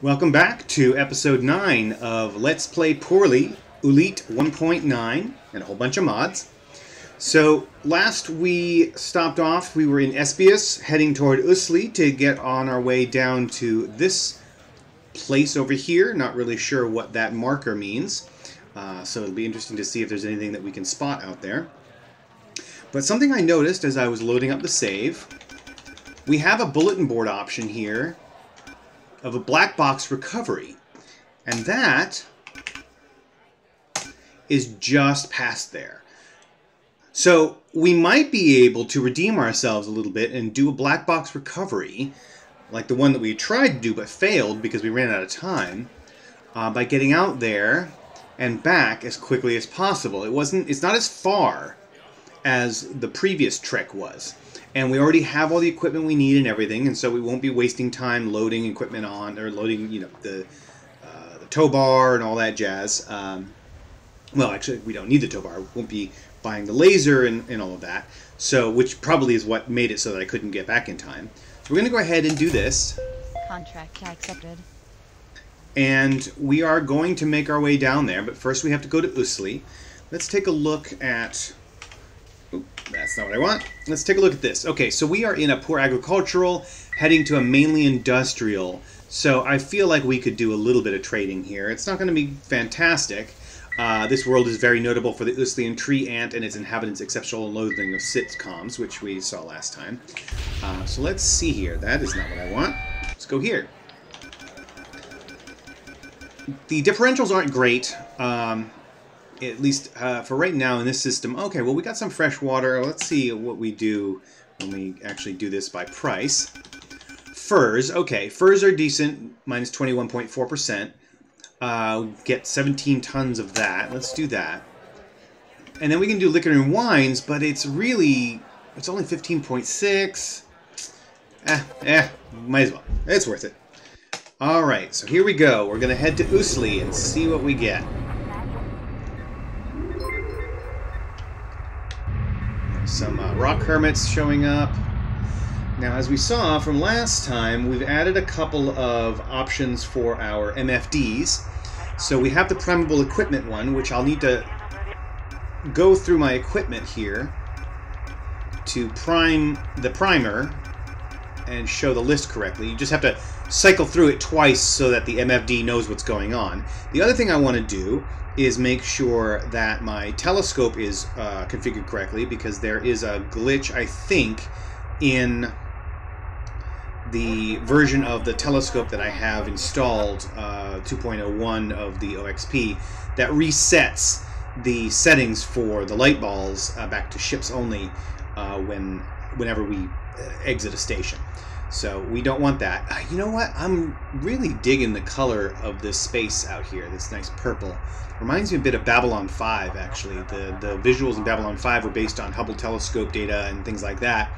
Welcome back to episode 9 of Let's Play Poorly, Oolite 1.9, and a whole bunch of mods. So, last we stopped off, we were in Espius, heading toward Usli to get on our way down to this place over here. Not really sure what that marker means, so it'll be interesting to see if there's anything that we can spot out there. But something I noticed as I was loading up the save, we have a bulletin board option here of a black box recovery, and that is just past there. So we might be able to redeem ourselves a little bit and do a black box recovery like the one that we tried to do but failed because we ran out of time, by getting out there and back as quickly as possible. It's not as far as the previous trek was. And we already have all the equipment we need and everything, and so we won't be wasting time loading equipment on, or loading, the tow bar and all that jazz. Well, actually, we don't need the tow bar. We won't be buying the laser and all of that, so which probably is what made it so that I couldn't get back in time. So we're going to go ahead and do this. Contract accepted. And we are going to make our way down there, but first we have to go to Usli. Let's take a look at... Oop, that's not what I want. Let's take a look at this. Okay, so we are in a poor agricultural, heading to a mainly industrial. So I feel like we could do a little bit of trading here. It's not going to be fantastic. This world is very notable for the Uslian tree ant and its inhabitants' exceptional loathing of sitcoms, which we saw last time. So let's see here. That is not what I want. Let's go here. The differentials aren't great. At least for right now in this system. Okay, well, we got some fresh water. Let's see what we do when we actually do this by price. Furs. Okay, furs are decent, minus 21.4%. Get 17 tons of that. Let's do that. And then we can do liquor and wines, but it's only 15.6. Might as well. It's worth it. Alright, so here we go. We're going to head to Usli and see what we get. Some rock hermits showing up. Now, as we saw from last time, we've added a couple of options for our MFDs. So we have the primable equipment one, which I'll need to go through my equipment here to prime the primer and show the list correctly. You just have to cycle through it twice so that the MFD knows what's going on. The other thing I want to do is make sure that my telescope is configured correctly, because there is a glitch, I think, in the version of the telescope that I have installed, 2.01 of the OXP, that resets the settings for the light balls back to ships only whenever we exit a station. So we don't want that. You know what? I'm really digging the color of this space out here, this nice purple. Reminds me a bit of Babylon 5, actually. The visuals in Babylon 5 were based on Hubble telescope data and things like that.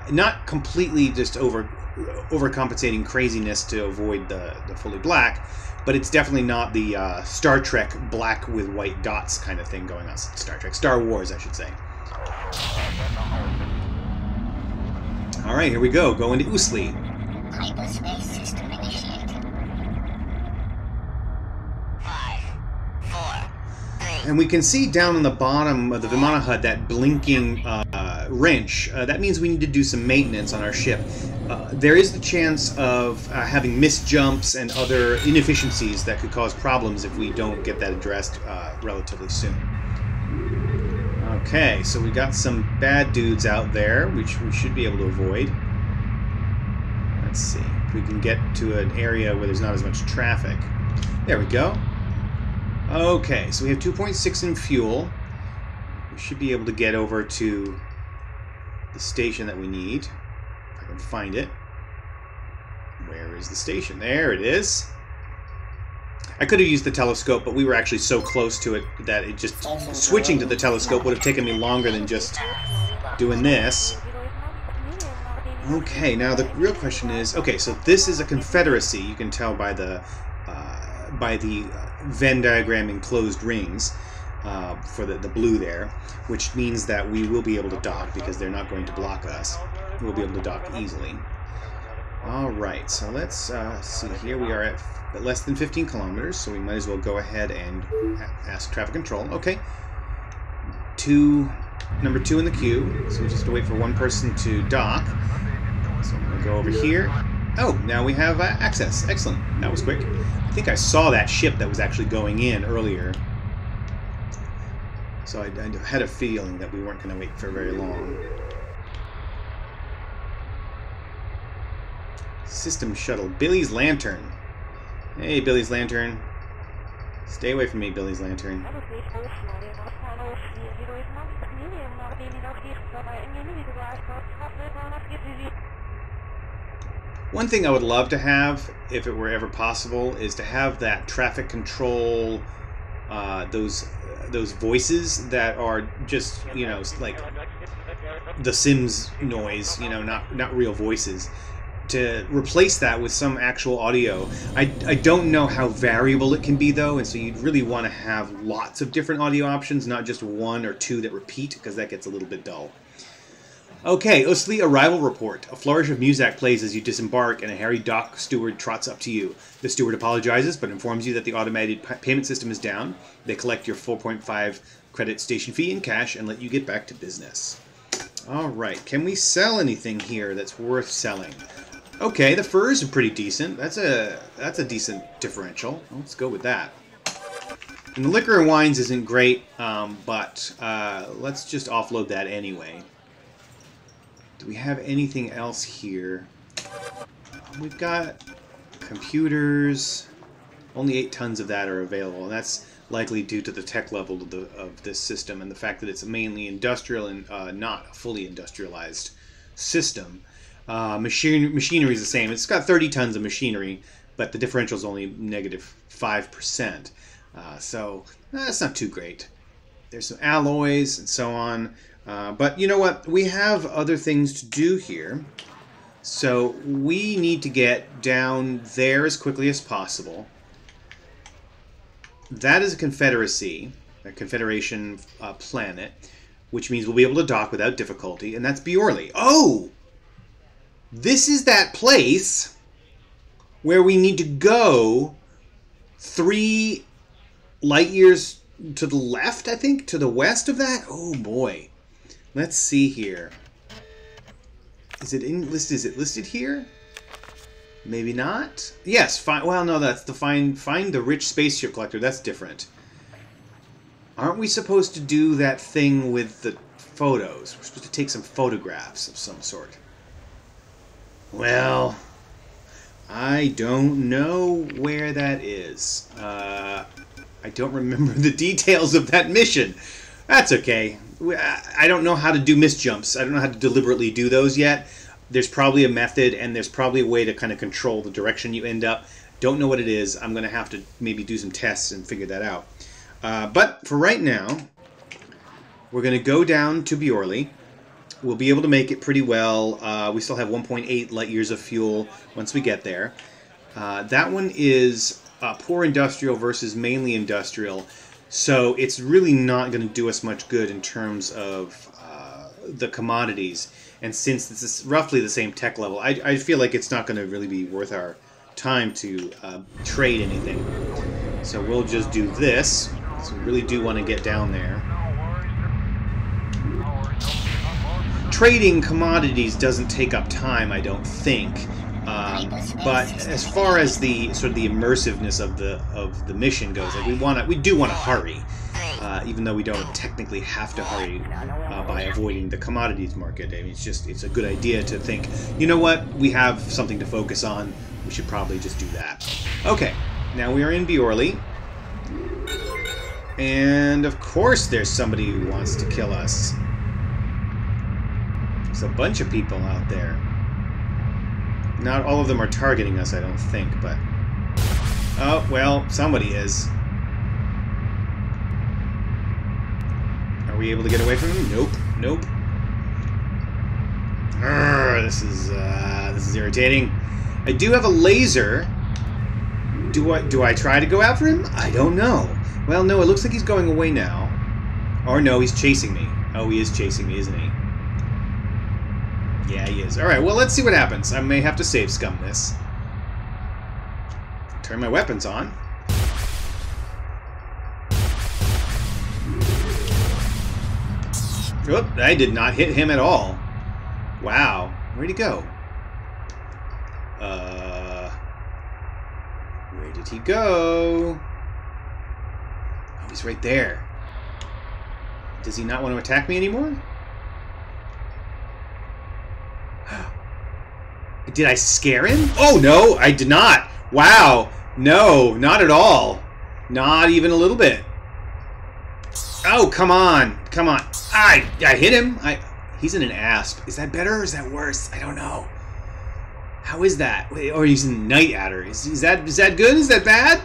Not completely just overcompensating craziness to avoid the fully black, but it's definitely not the Star Trek black with white dots kind of thing going on. Star Wars, I should say. All right, here we go. Go into Usli. Hyperspace system initiated. 5, 4, 3. And we can see down on the bottom of the Vimana HUD that blinking wrench. That means we need to do some maintenance on our ship. There is the chance of having missed jumps and other inefficiencies that could cause problems if we don't get that addressed relatively soon. Okay, so we got some bad dudes out there, which we should be able to avoid. Let's see if we can get to an area where there's not as much traffic. There we go. Okay, so we have 2.6 in fuel. We should be able to get over to the station that we need. If I can find it. Where is the station? There it is. I could have used the telescope, but we were actually so close to it that it just... switching to the telescope would have taken me longer than just doing this. Okay, now the real question is... Okay, so this is a confederacy. You can tell by the Venn diagram in closed rings for the blue there, which means that we will be able to dock because they're not going to block us. We'll be able to dock easily. Alright, so let's see here. We are at less than 15 kilometers, so we might as well go ahead and ask traffic control. Okay. Number 2 in the queue, so we just have to wait for one person to dock. So I'm going to go over here. Oh, now we have access. Excellent. That was quick. I think I saw that ship that was actually going in earlier. So I had a feeling that we weren't going to wait for very long. System shuttle. Billy's Lantern. Hey, Billy's Lantern. Stay away from me, Billy's Lantern. One thing I would love to have, if it were ever possible, is to have that traffic control, those voices that are just, you know, like the Sims noise, you know, not real voices. To replace that with some actual audio. I don't know how variable it can be, though, and so you'd really want to have lots of different audio options, not just one or two that repeat, because that gets a little bit dull. Okay, Usli arrival report. A flourish of music plays as you disembark, and a hairy dock steward trots up to you. The steward apologizes, but informs you that the automated payment system is down. They collect your 4.5 credit station fee in cash and let you get back to business. Alright, can we sell anything here that's worth selling? Okay, the furs are pretty decent. That's a decent differential. Let's go with that. And the liquor and wines isn't great, but let's just offload that anyway. Do we have anything else here? We've got computers. Only 8 tons of that are available, and that's likely due to the tech level of this system and the fact that it's mainly industrial and not a fully industrialized system. Machinery is the same. It's got 30 tons of machinery, but the differential is only negative 5%. So that's not too great. There's some alloys and so on. But you know what? We have other things to do here. So we need to get down there as quickly as possible. That is a confederacy, a confederation planet, which means we'll be able to dock without difficulty, and that's Bjorli. Oh! This is that place where we need to go 3 light years to the left, I think, to the west of that. Oh boy. Let's see here. Is it listed here? Maybe not. Yes, fine. Well, no, that's the find the rich spaceship collector. That's different. Aren't we supposed to do that thing with the photos? We're supposed to take some photographs of some sort. Well, I don't know where that is. I don't remember the details of that mission. That's okay. I don't know how to do misjumps. I don't know how to deliberately do those yet. There's probably a method, and there's probably a way to kind of control the direction you end up. Don't know what it is. I'm going to have to maybe do some tests and figure that out. But for right now, we're going to go down to Bjorli. We'll be able to make it pretty well. We still have 1.8 light years of fuel once we get there. That one is poor industrial versus mainly industrial. So it's really not going to do us much good in terms of the commodities. And since this is roughly the same tech level, I feel like it's not going to really be worth our time to trade anything. So we'll just do this. So we really do want to get down there. Trading commodities doesn't take up time, I don't think. But as far as the sort of the immersiveness of the mission goes, like we do want to hurry, even though we don't technically have to hurry by avoiding the commodities market. I mean, it's a good idea to think, you know what, we have something to focus on. We should probably just do that. Okay, now we are in Bjorli, and of course there's somebody who wants to kill us. There's a bunch of people out there. Not all of them are targeting us, I don't think, but... Oh, well, somebody is. Are we able to get away from him? Nope. Nope. Urgh, this is irritating. I do have a laser. Do I try to go after him? I don't know. Well, no, it looks like he's going away now. Or no, he's chasing me. Oh, he is chasing me, isn't he? Yeah, he is. Alright, well, let's see what happens. I may have to save scum this. Turn my weapons on. Oop, I did not hit him at all. Wow. Where'd he go? Where did he go? Oh, he's right there. Does he not want to attack me anymore? Did I scare him? Oh, no, I did not. Wow. No, not at all. Not even a little bit. Oh, come on. Come on. I hit him. He's in an asp. Is that better or is that worse? I don't know. How is that? Or he's in Night Adder. Is that good? Is that bad?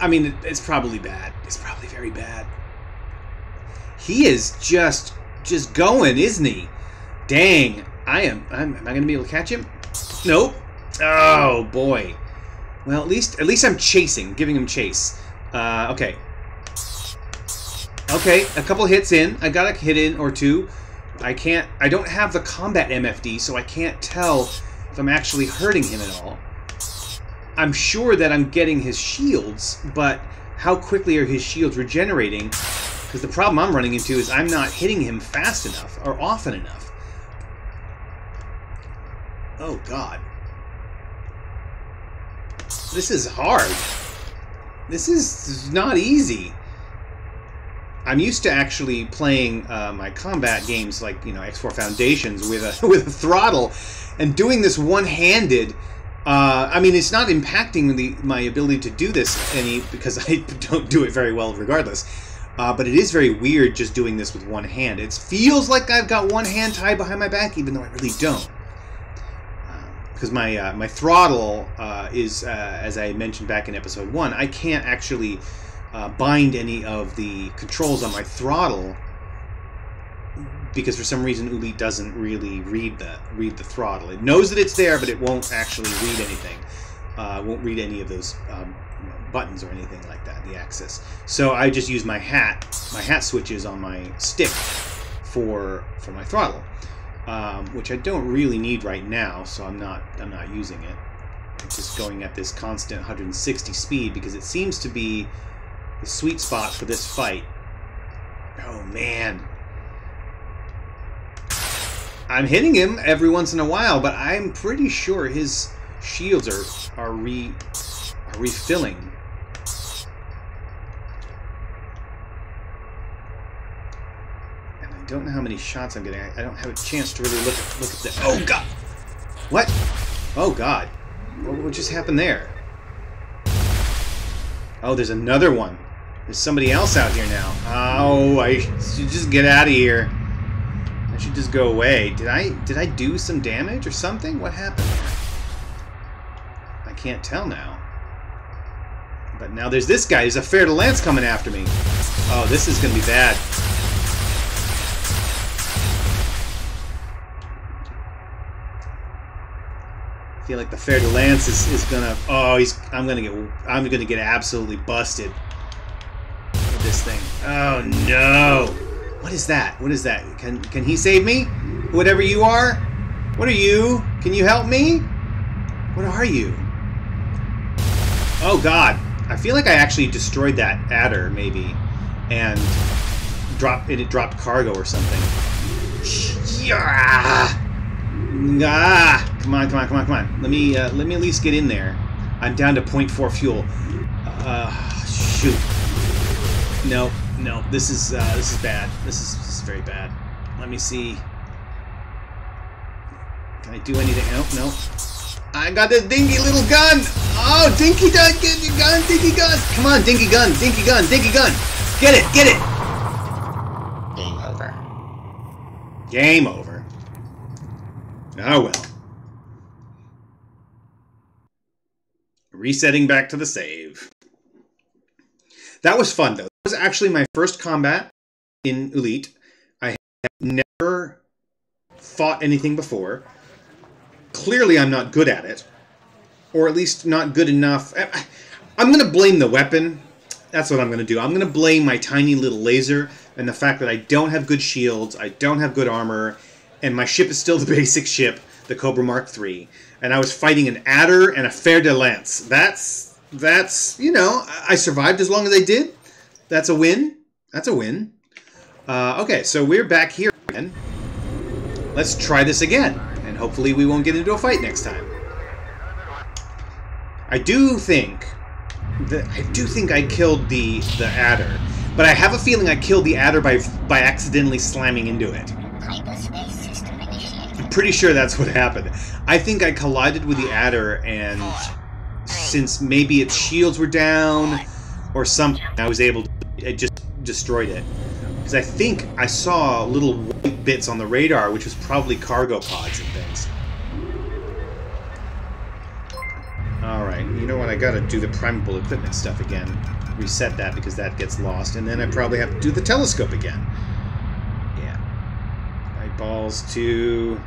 I mean, it's probably bad. It's probably very bad. He is just going, isn't he? Dang. Am I going to be able to catch him? Nope. Oh, boy. Well, at least I'm chasing, giving him chase. Okay. Okay, a couple hits in. I got a hit in or two. I don't have the combat MFD, so I can't tell if I'm actually hurting him at all. I'm sure that I'm getting his shields, but how quickly are his shields regenerating? Because the problem I'm running into is I'm not hitting him fast enough or often enough. Oh, God. This is hard. This is not easy. I'm used to actually playing my combat games like, you know, X4 Foundations with a throttle, and doing this one-handed. I mean, it's not impacting my ability to do this because I don't do it very well regardless. But it is very weird just doing this with one hand. It feels like I've got one hand tied behind my back, even though I really don't. Because my throttle is, as I mentioned back in episode 1, I can't actually bind any of the controls on my throttle because for some reason Oolite doesn't really read the throttle. It knows that it's there, but it won't actually read anything. Won't read any of those buttons or anything like that, the axis. So I just use my hat switches on my stick for my throttle, which I don't really need right now, so I'm not using it. I'm just going at this constant 160 speed because it seems to be the sweet spot for this fight. Oh, man. I'm hitting him every once in a while, but I'm pretty sure his shields are refilling. And I don't know how many shots I'm getting. I don't have a chance to really look at the... Oh, God! What? Oh, God. What just happened there? Oh, there's another one. There's somebody else out here now. Oh, I should just get out of here. I should just go away. Did I do some damage or something? What happened there? I can't tell now. But now there's this guy. There's a Fer de Lance coming after me. Oh, this is going to be bad. I feel like the Fer de Lance is gonna. Oh, I'm gonna get absolutely busted with this thing. Oh no! What is that? What is that? Can he save me? Whatever you are. What are you? Can you help me? What are you? Oh God! I feel like I actually destroyed that adder maybe, and it dropped cargo or something. Yeah. Ah, come on. Let me at least get in there. I'm down to 0.4 fuel. Shoot. No, this is bad. This is very bad. Let me see. Can I do anything? No. I got this dinky little gun. Oh, dinky gun, dinky gun. Come on, dinky gun. Get it. Game over. Game over. Oh well. Resetting back to the save. That was fun, though. That was actually my first combat in Oolite. I have never fought anything before. Clearly, I'm not good at it. Or at least not good enough. I'm going to blame the weapon. That's what I'm going to do. I'm going to blame my tiny little laser and the fact that I don't have good shields, I don't have good armor, and my ship is still the basic ship, the Cobra Mark III, and I was fighting an Adder and a Fer de Lance. That's, you know, I survived as long as I did. That's a win. That's a win. Okay, so we're back here again. Let's try this again, and hopefully we won't get into a fight next time. I do think I killed the Adder, but I have a feeling I killed the Adder by accidentally slamming into it. I'm pretty sure that's what happened. I think I collided with the Adder, and since maybe its shields were down or something, I was able to... It just destroyed it. Because I think I saw little white bits on the radar, which was probably cargo pods and things. Alright, you know what? I gotta do the primable equipment stuff again. Reset that because that gets lost. And then I probably have to do the telescope again. Yeah. Eyeballs to...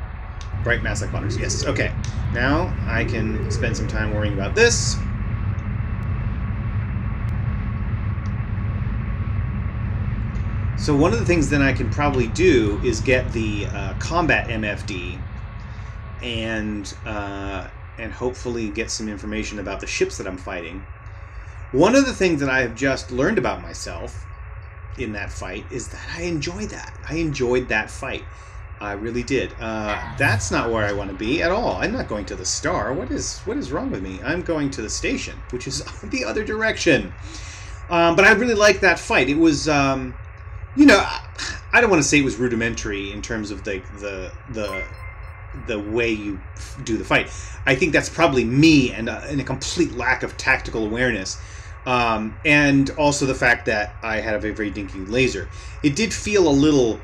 bright mass like waters. Yes, okay. Now I can spend some time worrying about this. So one of the things that I can probably do is get the combat MFD and hopefully get some information about the ships that I'm fighting. One of the things that I have just learned about myself in that fight is that I enjoy that. I enjoyed that fight. I really did. That's not where I want to be at all. I'm not going to the star. What is wrong with me? I'm going to the station, which is the other direction. But I really liked that fight. It was... you know, I don't want to say it was rudimentary in terms of the way you do the fight. I think that's probably me and a complete lack of tactical awareness, and also the fact that I had a very, very dinky laser. It did feel a little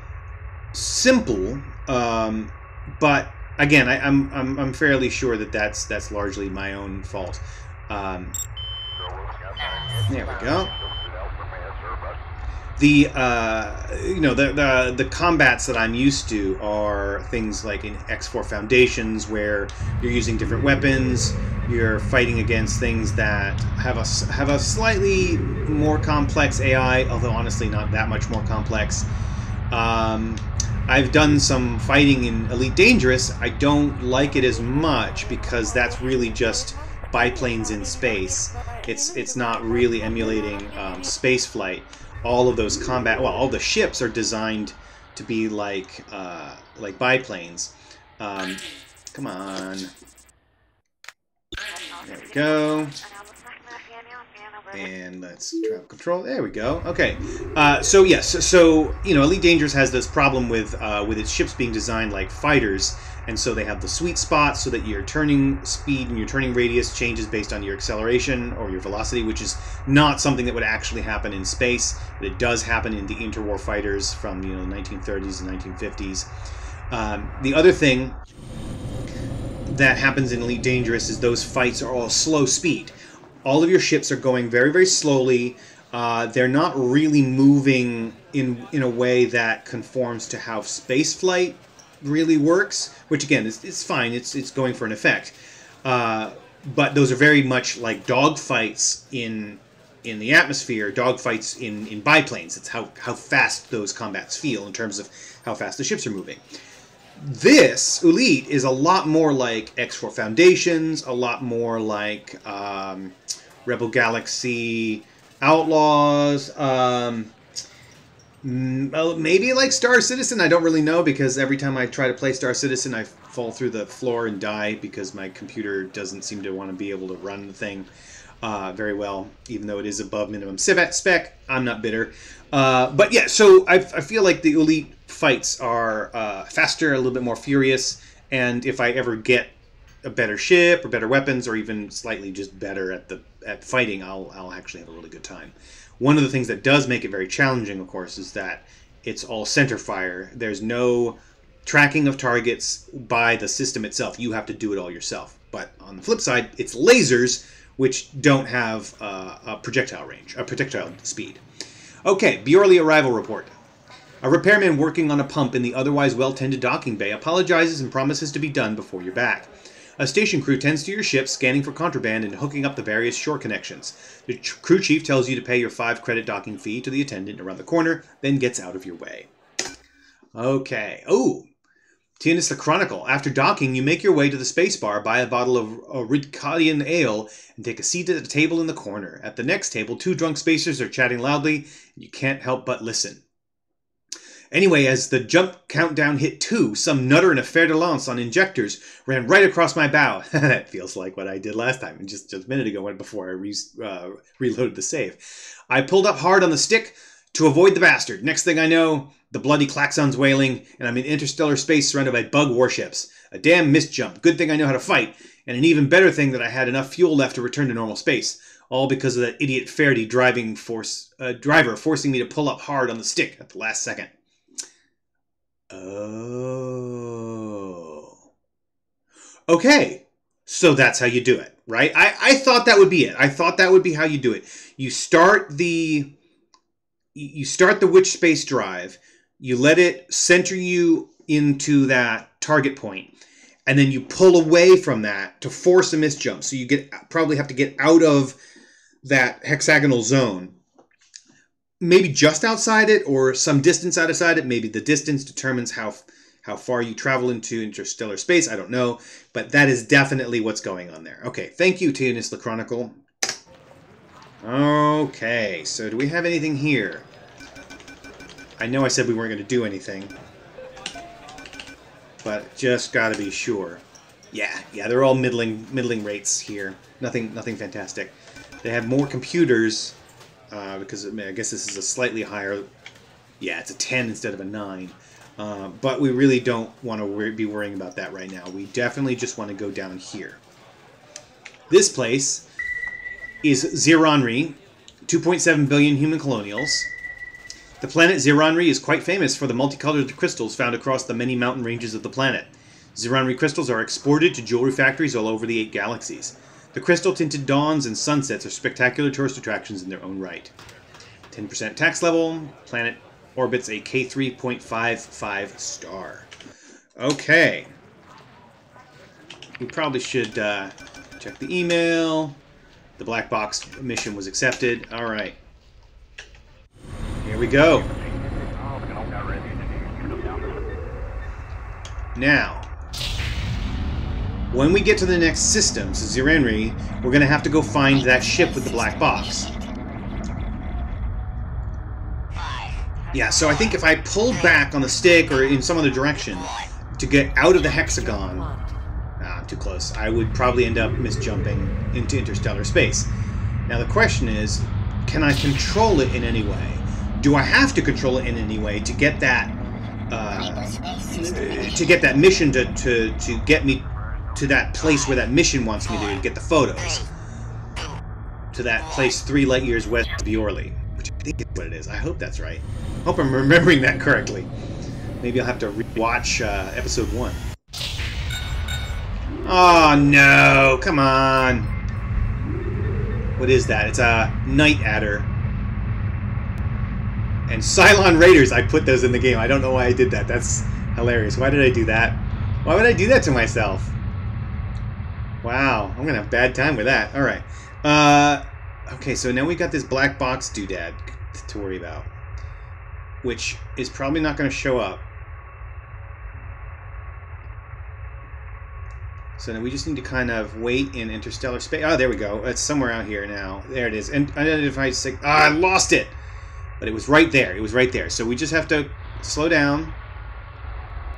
simple, but again, I'm fairly sure that that's largely my own fault. There we go. The you know, the combats that I'm used to are things like in X4 Foundations, where you're using different weapons. You're fighting against things that have a slightly more complex AI, although honestly not that much more complex. I've done some fighting in Elite Dangerous. I don't like it as much because that's really just biplanes in space. It's not really emulating space flight. All of those combat, well, all the ships are designed to be like biplanes. Come on. There we go. And let's travel control. There we go. Okay. So yes. So you know, Elite Dangerous has this problem with its ships being designed like fighters, and so they have the sweet spot so that your turning speed and your turning radius changes based on your acceleration or your velocity, which is not something that would actually happen in space, but it does happen in the interwar fighters from, you know, the 1930s and 1950s. The other thing that happens in Elite Dangerous is those fights are all slow speed. All of your ships are going very, very slowly. They're not really moving in a way that conforms to how spaceflight really works, which again it's fine. It's going for an effect. But those are very much like dogfights in the atmosphere, dogfights in biplanes. It's how fast those combats feel in terms of how fast the ships are moving. This Oolite is a lot more like X4 Foundations, a lot more like Rebel Galaxy Outlaws, maybe like Star Citizen. I don't really know, because every time I try to play Star Citizen I fall through the floor and die because my computer doesn't seem to want to be able to run the thing very well, even though it is above minimum spec. I'm not bitter. But yeah, so I feel like the Oolite fights are faster, a little bit more furious, and if I ever get a better ship or better weapons, or even slightly just better at fighting, I'll actually have a really good time. One of the things that does make it very challenging, of course, is that it's all center fire. There's no tracking of targets by the system itself. You have to do it all yourself. But on the flip side, it's lasers, which don't have a projectile range, a projectile speed. Okay, Bjorley arrival report. A repairman working on a pump in the otherwise well-tended docking bay apologizes and promises to be done before you're back. A station crew tends to your ship, scanning for contraband and hooking up the various shore connections. The crew chief tells you to pay your 5-credit docking fee to the attendant around the corner, then gets out of your way. Okay. Oh, Tianis the Chronicle. After docking, you make your way to the spacebar, buy a bottle of Ridcadian ale, and take a seat at the table in the corner. At the next table, 2 drunk spacers are chatting loudly, and you can't help but listen. Anyway, as the jump countdown hit 2, some nutter in a fer-de-lance on injectors ran right across my bow. That feels like what I did last time, just a minute ago before I reloaded the save. I pulled up hard on the stick to avoid the bastard. Next thing I know, the bloody klaxon's wailing, and I'm in interstellar space surrounded by bug warships. A damn misjump. Good thing I know how to fight, and an even better thing that I had enough fuel left to return to normal space. All because of that idiot Faraday driver forcing me to pull up hard on the stick at the last second. Oh. Okay. So that's how you do it, right? I thought that would be it. I thought that would be how you do it. You start the witch space drive, you let it center you into that target point, and then you pull away from that to force a misjump. So you probably have to get out of that hexagonal zone. Maybe just outside it or some distance outside it. Maybe the distance determines how far you travel into interstellar space. I don't know. But that is definitely what's going on there. Okay, thank you, Tianis the Chronicle. Okay, so do we have anything here? I know I said we weren't going to do anything. But just got to be sure. Yeah, they're all middling rates here. Nothing fantastic. They have more computers... because I guess this is a slightly higher... Yeah, it's a 10 instead of a 9. But we really don't want to be worrying about that right now. We definitely just want to go down here. This place is Ziranri, 2.7 billion human colonials. The planet Ziranri is quite famous for the multicolored crystals found across the many mountain ranges of the planet. Ziranri crystals are exported to jewelry factories all over the 8 galaxies. The crystal-tinted dawns and sunsets are spectacular tourist attractions in their own right. 10% tax level. Planet orbits a K3.55 star. Okay. We probably should check the email. The black box mission was accepted. All right. Here we go. Now... when we get to the next system, so Ziranri, we're going to have to go find that ship with the black box. Yeah, so I think if I pull back on the stick or in some other direction to get out of the hexagon... I'm too close. I would probably end up misjumping into interstellar space. Now the question is, can I control it in any way? Do I have to control it in any way to get that... mission to get me... to that place where that mission wants me to get the photos. To that place 3 light years west of Yorley. Which I think is what it is. I hope that's right. I hope I'm remembering that correctly. Maybe I'll have to rewatch episode 1. Oh no! Come on! What is that? It's a Night Adder. And Cylon Raiders, I put those in the game. I don't know why I did that. That's hilarious. Why did I do that? Why would I do that to myself? Wow, I'm going to have a bad time with that. All right. Okay, so now we got this black box doodad to worry about, which is probably not going to show up. So now we just need to kind of wait in interstellar space. Oh, there we go. It's somewhere out here now. There it is. And unidentified sig... I lost it! But it was right there. It was right there. So we just have to slow down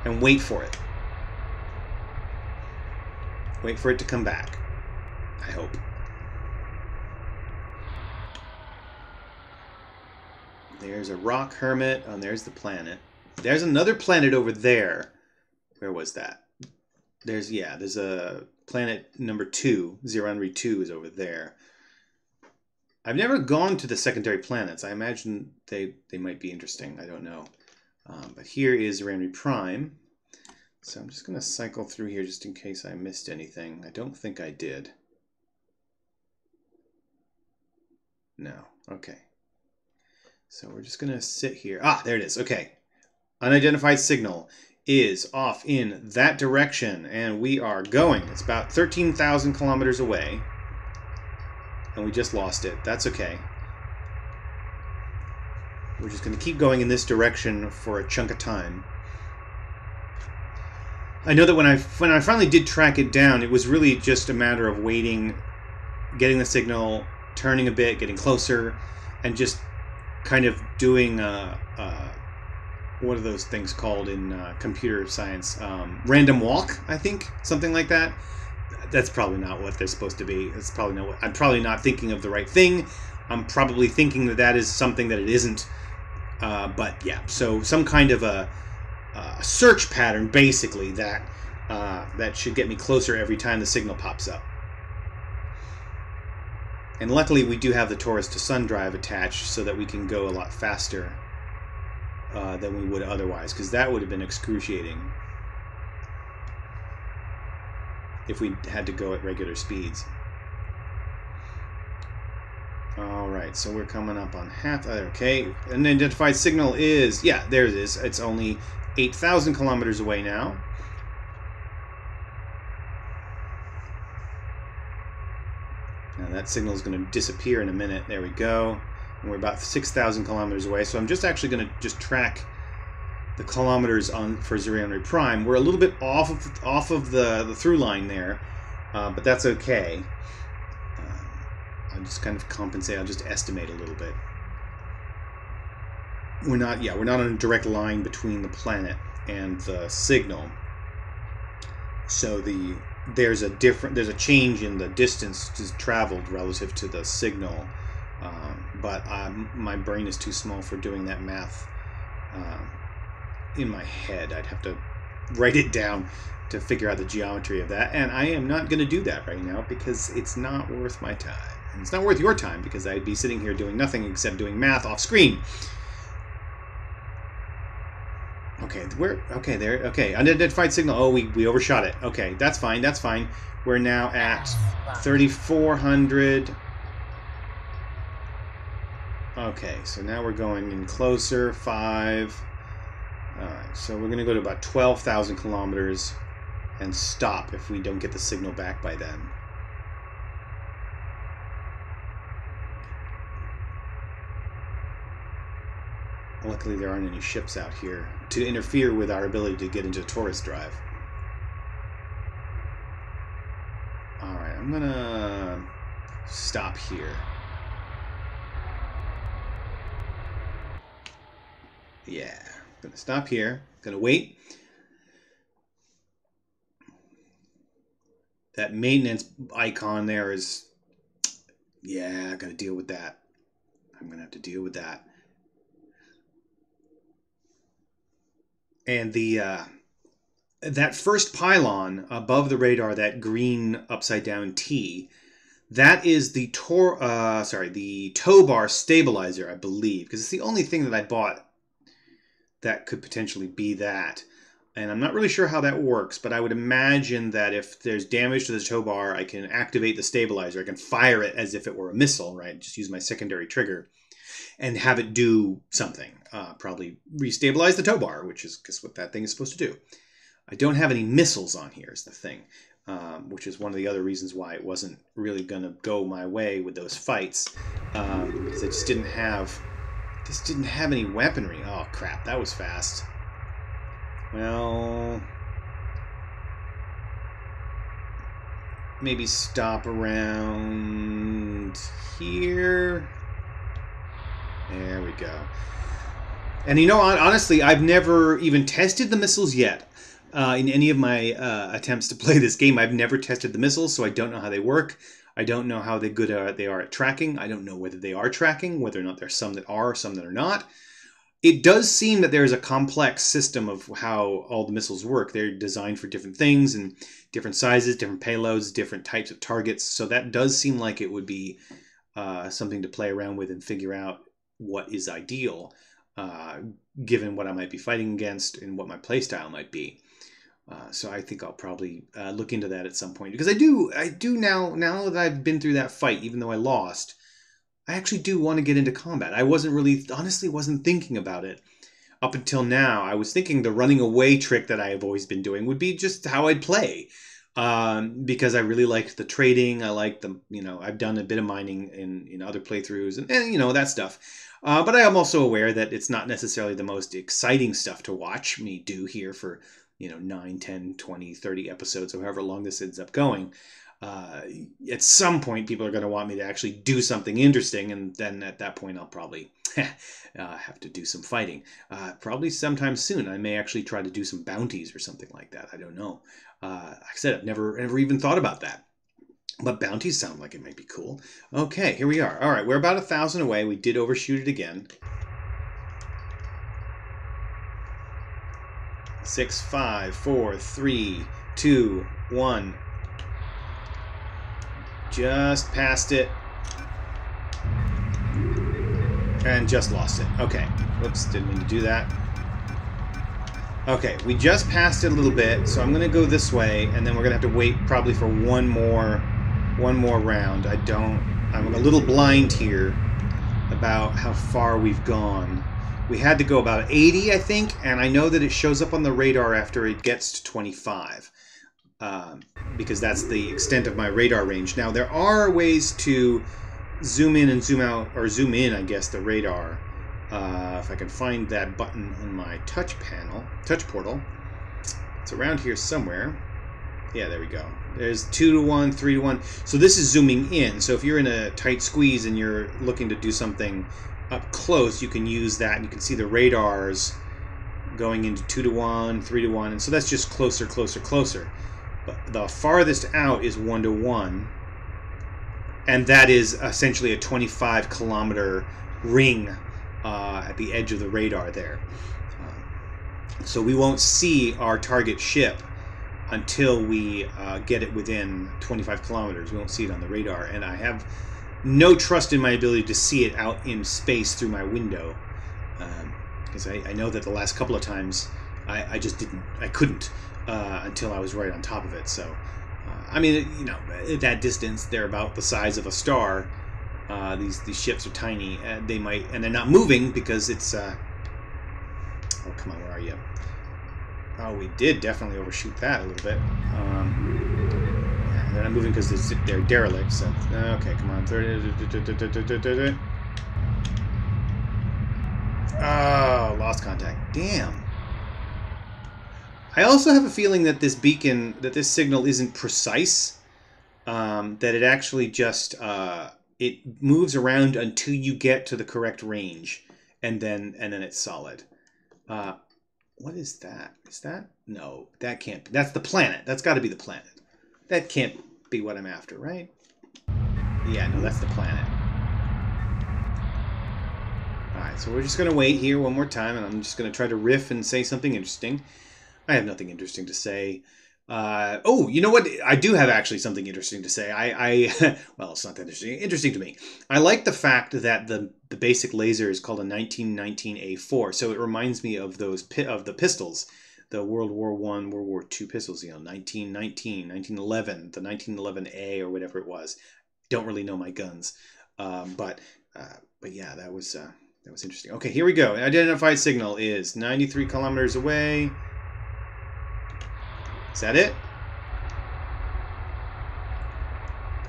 and wait for it. Wait for it to come back. I hope. There's a rock hermit. Oh, there's the planet. There's another planet over there. Where was that? There's a planet number 2. Ziranri 2 is over there. I've never gone to the secondary planets. I imagine they might be interesting. I don't know. But here is Ziranri Prime. So I'm just going to cycle through here just in case I missed anything. I don't think I did. No. Okay. So we're just going to sit here. Ah, there it is. Okay. Unidentified signal is off in that direction, and we are going. It's about 13,000 kilometers away, and we just lost it. That's okay. We're just going to keep going in this direction for a chunk of time. I know that when I finally did track it down, it was really just a matter of waiting, getting the signal, turning a bit, getting closer, and just kind of doing what are those things called in computer science? Random walk, I think, something like that. That's probably not what they're supposed to be. It's probably not. I'm probably not thinking of the right thing. I'm probably thinking that that is something that it isn't. But yeah, so some kind of a search pattern, basically, that that should get me closer every time the signal pops up. And luckily, we do have the Torus to Sun drive attached, so that we can go a lot faster than we would otherwise, because that would have been excruciating if we had to go at regular speeds. Alright, so we're coming up on half. Okay, unidentified signal is, yeah, there it is. It's only 8,000 kilometers away now. Now that signal is going to disappear in a minute. There we go. And we're about 6,000 kilometers away, so I'm just actually going to just track the kilometers on for Zirianri Prime. We're a little bit off of the through line there, but that's okay. I'll just kind of compensate. I'll just estimate a little bit. We're not on a direct line between the planet and the signal, so there's a change in the distance traveled relative to the signal, but my brain is too small for doing that math in my head. I'd have to write it down to figure out the geometry of that, and I am not going to do that right now because it's not worth my time. And it's not worth your time because I'd be sitting here doing nothing except doing math off screen. Okay, okay, unidentified signal. Oh, we overshot it. Okay, that's fine, that's fine. We're now at 3,400. Okay, so now we're going in closer, 5. Alright, so we're going to go to about 12,000 kilometers and stop if we don't get the signal back by then. Luckily, there aren't any ships out here to interfere with our ability to get into Torus Drive. Alright, I'm gonna stop here. Yeah, I'm gonna stop here. Gonna wait. That maintenance icon there is... yeah, I gotta deal with that. I'm gonna have to deal with that. And that first pylon above the radar, that green upside down T, that is the tow bar stabilizer, I believe, because it's the only thing that I bought that could potentially be that. And I'm not really sure how that works, but I would imagine that if there's damage to the tow bar, I can activate the stabilizer. I can fire it as if it were a missile, right? Just use my secondary trigger and have it do something. Probably restabilize the tow bar, which is just what that thing is supposed to do. I don't have any missiles on here is the thing, which is one of the other reasons why it wasn't really going to go my way with those fights, because I just didn't have any weaponry. Oh crap, that was fast. Well, maybe stop around here. There we go. And you know, honestly, I've never even tested the missiles yet. In any of my attempts to play this game, I've never tested the missiles, so I don't know how they work. I don't know how good they are at tracking. I don't know whether they are tracking, whether or not there's some that are, some that are not. It does seem that there's a complex system of how all the missiles work. They're designed for different things and different sizes, different payloads, different types of targets. So that does seem like it would be something to play around with and figure out what is ideal, given what I might be fighting against and what my playstyle might be. So I think I'll probably look into that at some point, because I do now that I've been through that fight, even though I lost, I actually do want to get into combat. I honestly wasn't thinking about it up until now. I was thinking the running away trick that I have always been doing would be just how I'd play, because I really liked the trading. I like the, I've done a bit of mining in other playthroughs and that stuff. But I am also aware that it's not necessarily the most exciting stuff to watch me do here for you know, 9, 10, 20, 30 episodes, or however long this ends up going, at some point people are going to want me to actually do something interesting, and then at that point I'll probably have to do some fighting. Probably sometime soon I may actually try to do some bounties or something like that. I don't know. Like I said, I've never even thought about that. But bounties sound like it might be cool. Okay, here we are. All right, we're about 1,000 away. We did overshoot it again. 6, 5, 4, 3, 2, 1. Just passed it. And just lost it. Okay. Whoops, didn't mean to do that. Okay, we just passed it a little bit, so I'm going to go this way, and then we're going to have to wait probably for one more round. I'm a little blind here about how far we've gone. We had to go about 80, I think, and I know that it shows up on the radar after it gets to 25. Because that's the extent of my radar range. Now, there are ways to zoom in and zoom out, or zoom in, I guess, the radar. If I can find that button on my touch portal. It's around here somewhere. Yeah, there we go. There's 2 to 1, 3 to 1. So this is zooming in. So if you're in a tight squeeze and you're looking to do something up close, you can use that, and you can see the radars going into 2 to 1, 3 to 1, and so that's just closer, closer, closer. But the farthest out is 1 to 1, and that is essentially a 25-kilometer ring at the edge of the radar there. So we won't see our target ship until we get it within 25 kilometers. We won't see it on the radar, and I have no trust in my ability to see it out in space through my window, because I know that the last couple of times I just couldn't until I was right on top of it. So I mean, you know, at that distance they're about the size of a star. These ships are tiny, and they're not moving because it's oh, come on, where are you? Oh, we did definitely overshoot that a little bit. They're not moving because they're derelict. So okay, come on. Oh, lost contact. Damn. I also have a feeling that this beacon, that this signal isn't precise. That it actually just it moves around until you get to the correct range, and then it's solid. What is that? Is that? No, that can't be. That's the planet. That's got to be the planet. That can't be what I'm after, right? Yeah, no, that's the planet. Alright, so we're just going to wait here one more time, and I'm just going to try to riff and say something interesting. I have nothing interesting to say. Oh, you know what? I do have actually something interesting to say. Well, it's not that interesting. Interesting to me. I like the fact that the basic laser is called a 1919A4. So it reminds me of the pistols, the World War I, World War II pistols. You know, 1919, 1911, the 1911A or whatever it was. Don't really know my guns, but yeah, that was interesting. Okay, here we go. Identified signal is 93 kilometers away. Is that it?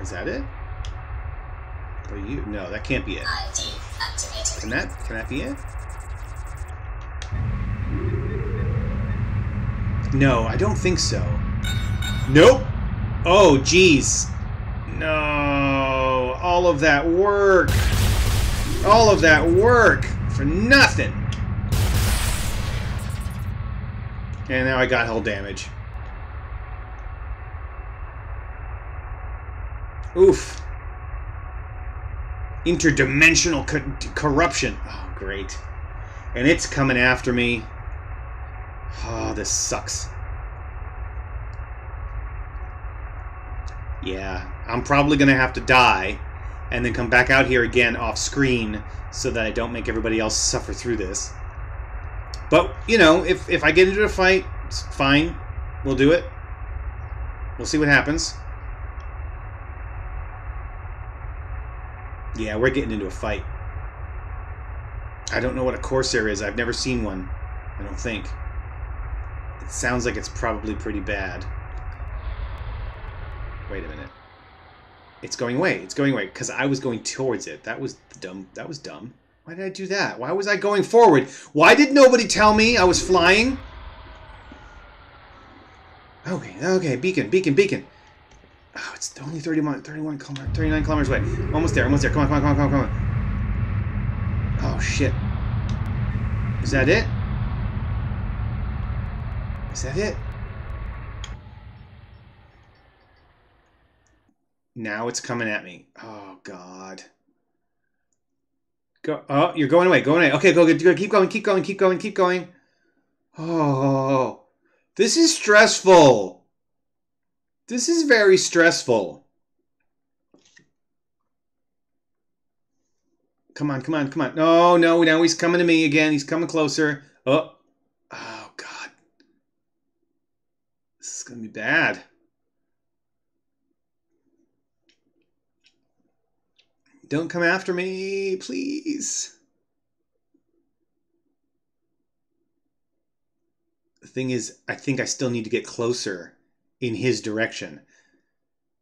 Is that it? What are you? No, that can't be it. Can that be it? No, I don't think so. Nope. Oh, geez. No. All of that work. All of that work for nothing. And now I got hull damage. Oof. Interdimensional corruption. Oh, great. And it's coming after me. Oh, this sucks. Yeah, I'm probably going to have to die and then come back out here again off screen so that I don't make everybody else suffer through this. But, you know, if I get into a fight, it's fine. We'll do it. We'll see what happens. Yeah, we're getting into a fight. I don't know what a Corsair is. I've never seen one. I don't think. It sounds like it's probably pretty bad. Wait a minute. It's going away. It's going away because I was going towards it. That was dumb. That was dumb. Why did I do that? Why was I going forward? Why did nobody tell me I was flying? Okay, beacon. Oh, it's only 39 kilometers away. Almost there. Come on. Oh, shit. Is that it? Now it's coming at me. Oh, God. Go. Oh, you're going away. Okay, go. Keep going. Oh, this is stressful. This is very stressful. Come on. No, now he's coming to me again. He's coming closer. Oh, God. This is going to be bad. Don't come after me, please. The thing is, I think I still need to get closer in his direction.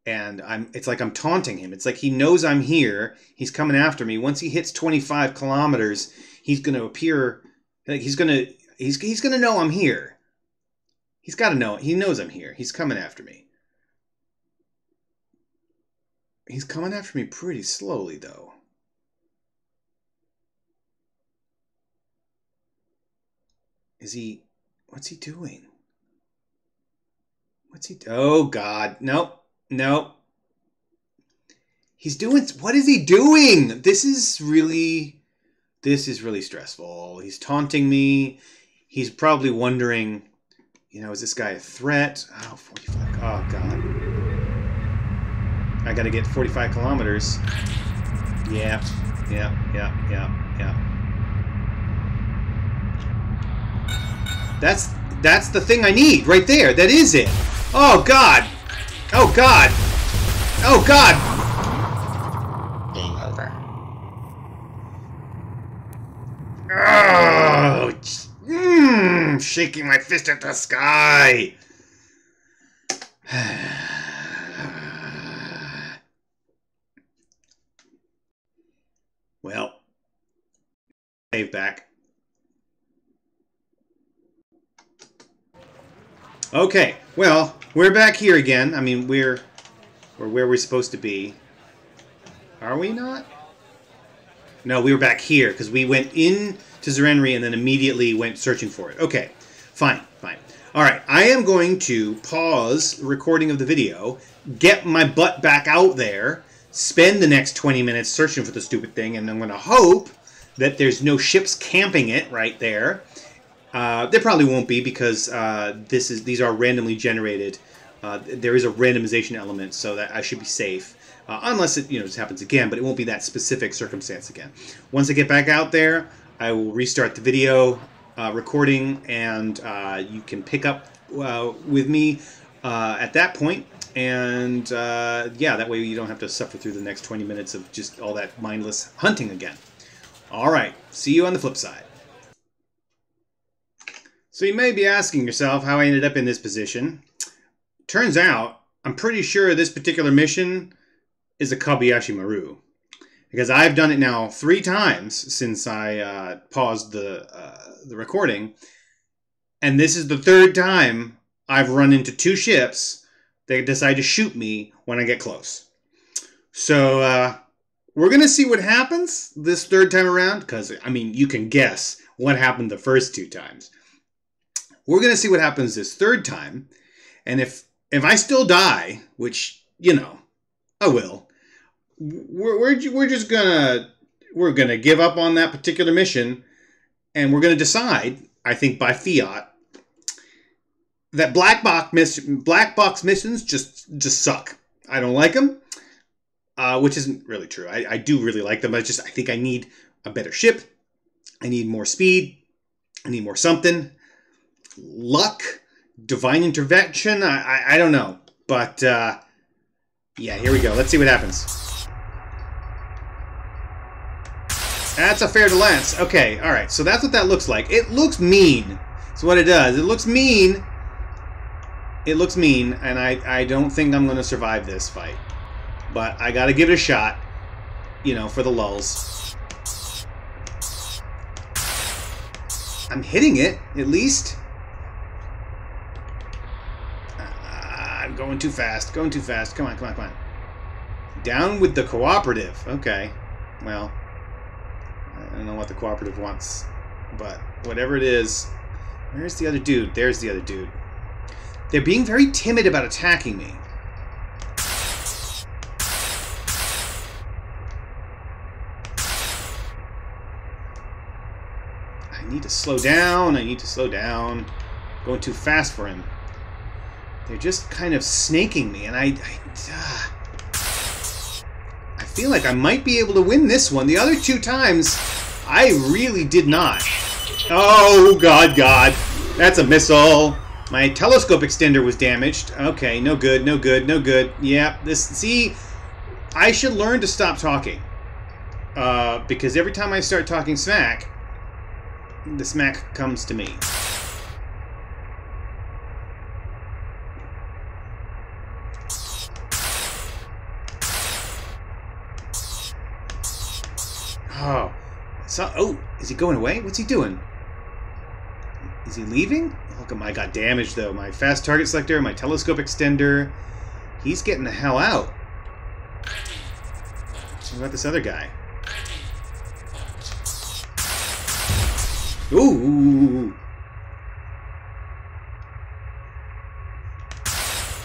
And it's like I'm taunting him. It's like he knows I'm here. He's coming after me. Once he hits 25 kilometers, he's going to appear like he's going to know I'm here. He's got to know. He knows I'm here. He's coming after me. He's coming after me pretty slowly, though. What's he doing? Oh, God. Nope. What is he doing? This is really stressful. He's taunting me. He's probably wondering, is this guy a threat? Oh, 45. Oh, God. I gotta get 45 kilometers. Yeah. That's the thing I need right there. That is it. Oh, God. Game over. Oh, shaking my fist at the sky. Well, save back. Okay, well, we're back here again. I mean, we're where we're supposed to be. Are we not? No, we were back here because we went in to Zerenri and then immediately went searching for it. Okay, fine. All right, I am going to pause the recording of the video, get my butt back out there, spend the next 20 minutes searching for the stupid thing, and I'm going to hope that there's no ships camping it right there. There probably won't be because these are randomly generated. There is a randomization element, so that I should be safe. Unless it just happens again, but it won't be that specific circumstance again. Once I get back out there, I will restart the video recording, and you can pick up with me at that point. And yeah, that way you don't have to suffer through the next 20 minutes of just all that mindless hunting again. All right, see you on the flip side. So you may be asking yourself how I ended up in this position. Turns out, I'm pretty sure this particular mission is a Kobiyashi Maru. Because I've done it now 3 times since I paused the recording. And this is the 3rd time I've run into 2 ships that decide to shoot me when I get close. So we're going to see what happens this 3rd time around. Because, I mean, you can guess what happened the first 2 times. We're going to see what happens this 3rd time. And if I still die, which, I will, we're just gonna give up on that particular mission, and we're gonna decide, I think by fiat, that black box missions just suck. I don't like them, which isn't really true. I do really like them. I think I need a better ship. I need more speed. I need more something. Luck, divine intervention. I don't know, but yeah, here we go. Let's see what happens. That's a fair to lance. Okay, all right. So that's what that looks like. It looks mean. That's what it does. It looks mean. It looks mean, and I don't think I'm going to survive this fight. But I got to give it a shot, for the lulz. I'm hitting it, at least. I'm going too fast. Going too fast. Come on, come on, come on. Down with the cooperative. Okay. Well, I don't know what the cooperative wants, but whatever it is. Where's the other dude? There's the other dude. They're being very timid about attacking me. I need to slow down. I need to slow down. Going too fast for him. They're just kind of snaking me, and I feel like I might be able to win this one. The other 2 times, I really did not. Oh, God, God. That's a missile. My telescope extender was damaged. Okay, no good, no good, no good. Yeah, see, I should learn to stop talking. Because every time I start talking smack, the smack comes to me. Oh. Oh, is he going away? What's he doing? Is he leaving? Look at I got damaged, though. My fast target selector, my telescope extender. He's getting the hell out. What about this other guy? Ooh.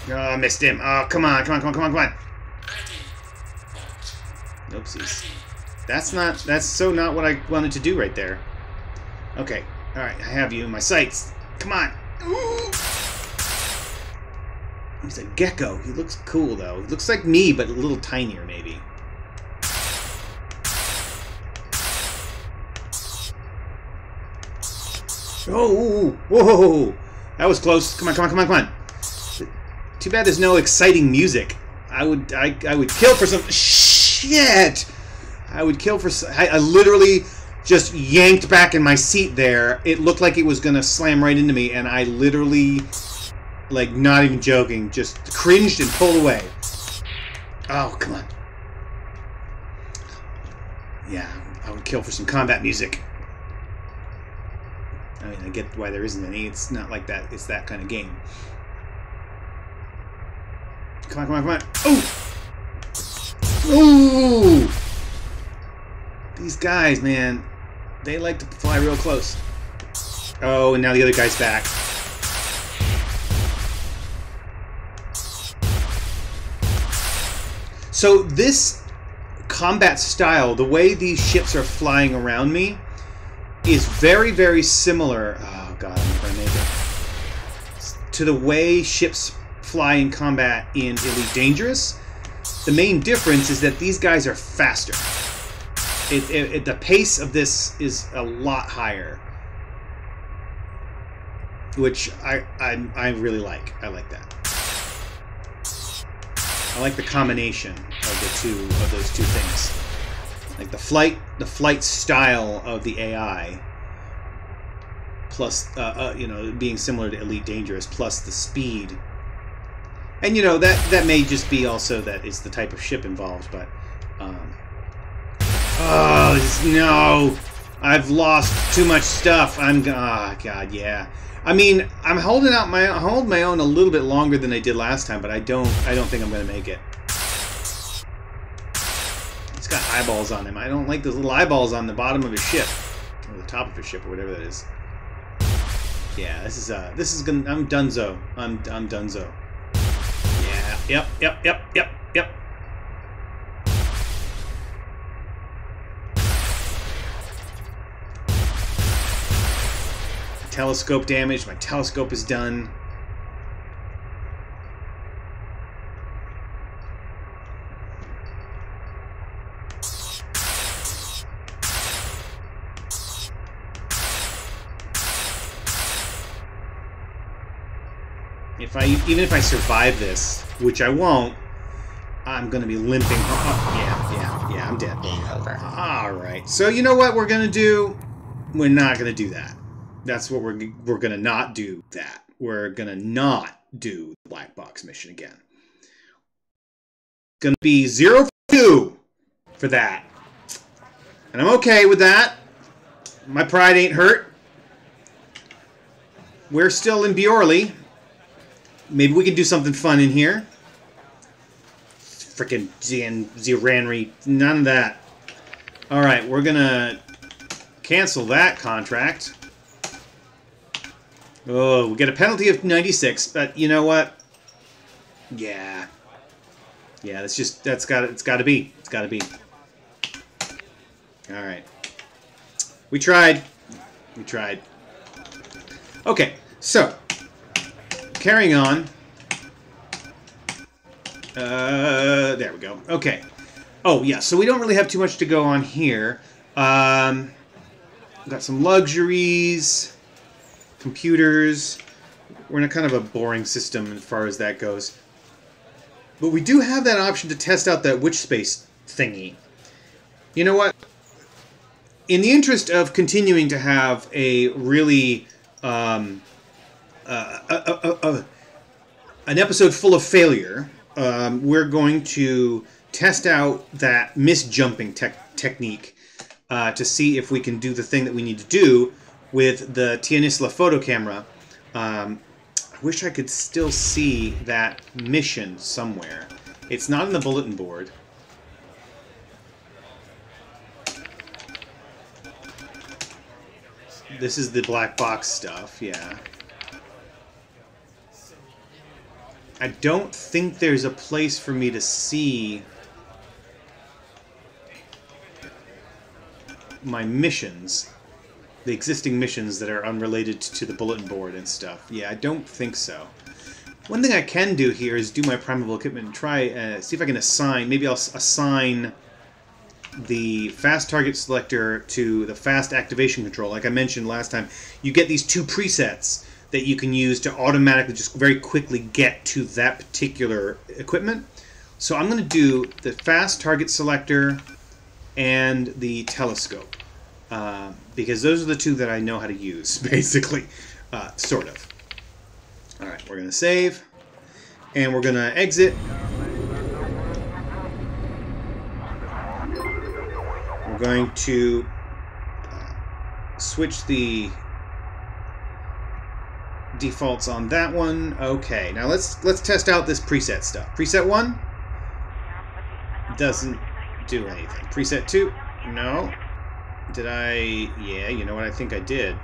Oh, I missed him. Oh, come on, come on, come on, come on, come on. Oopsies. That's so not what I wanted to do right there. Okay. Alright, I have you in my sights. Come on. Ooh. He's a gecko. He looks cool, though. He looks like me, but a little tinier, maybe. Oh, whoa. That was close. Come on, come on, come on, come on. Too bad there's no exciting music. I would kill for some... Shit! I would kill for... I literally just yanked back in my seat there. It looked like it was going to slam right into me, and I literally, like, not even joking, just cringed and pulled away. Oh, come on. Yeah, I would kill for some combat music. I mean, I get why there isn't any. It's not like that. It's that kind of game. Come on, come on, come on. Oh! Ooh! These guys, man, they like to fly real close. Oh, and now the other guy's back. So this combat style, the way these ships are flying around me, is very, very similar. Oh, God, I'm not going to make it. To the way ships fly in combat in Elite Dangerous. The main difference is that these guys are faster. The pace of this is a lot higher, which I really like. I like that. I like the combination of those two things, like the flight style of the AI, plus you know, being similar to Elite Dangerous, plus the speed. And you know that may just be also that it's the type of ship involved, but. Oh, no. I've lost too much stuff. Oh, God, yeah. I mean, I'm holding my own a little bit longer than I did last time, but I don't think I'm going to make it. He's got eyeballs on him. I don't like those little eyeballs on the bottom of his ship. Or the top of his ship, or whatever that is. Yeah, this is gonna... I'm donezo. I'm donezo. Yeah, yep. Telescope damage. My telescope is done. Even if I survive this, which I won't, I'm gonna be limping. Oh, yeah, I'm dead. Game over. All right. So you know what we're gonna do? We're not gonna do that. That's what we're gonna not do. That we're gonna not do the black box mission again. Gonna be 0 for 2 for that, and I'm okay with that. My pride ain't hurt. We're still in Bjorley. maybe we can do something fun in here. Frickin' Ziranri. None of that. Alright, we're gonna cancel that contract. Oh, we get a penalty of 96, but you know what? Yeah. Yeah, it's gotta be. It's gotta be. Alright. We tried. We tried. Okay, so carrying on. There we go. Okay. Oh, yeah, so we don't really have too much to go on here. Got some luxuries, computers. We're in a kind of a boring system as far as that goes. But we do have that option to test out that witch space thingy. You know what? In the interest of continuing to have a really an episode full of failure, we're going to test out that misjumping technique to see if we can do the thing that we need to do with the Tianisla photo camera. I wish I could still see that mission somewhere. It's not in the bulletin board. This is the black box stuff, yeah. I don't think there's a place for me to see my missions. The existing missions that are unrelated to the bulletin board and stuff. Yeah, I don't think so. One thing I can do here is do my primeval equipment and try, see if I can assign, maybe I'll assign the fast target selector to the fast activation control. Like I mentioned last time, you get these two presets that you can use to automatically just very quickly get to that particular equipment. So I'm going to do the fast target selector and the telescope. Because those are the two that I know how to use, basically. Sort of. Alright, we're going to save. And we're going to exit. We're going to switch the defaults on that one. Okay, now let's test out this preset stuff. Preset 1 doesn't do anything. Preset 2, no. Did I... Yeah, you know what? I think I did.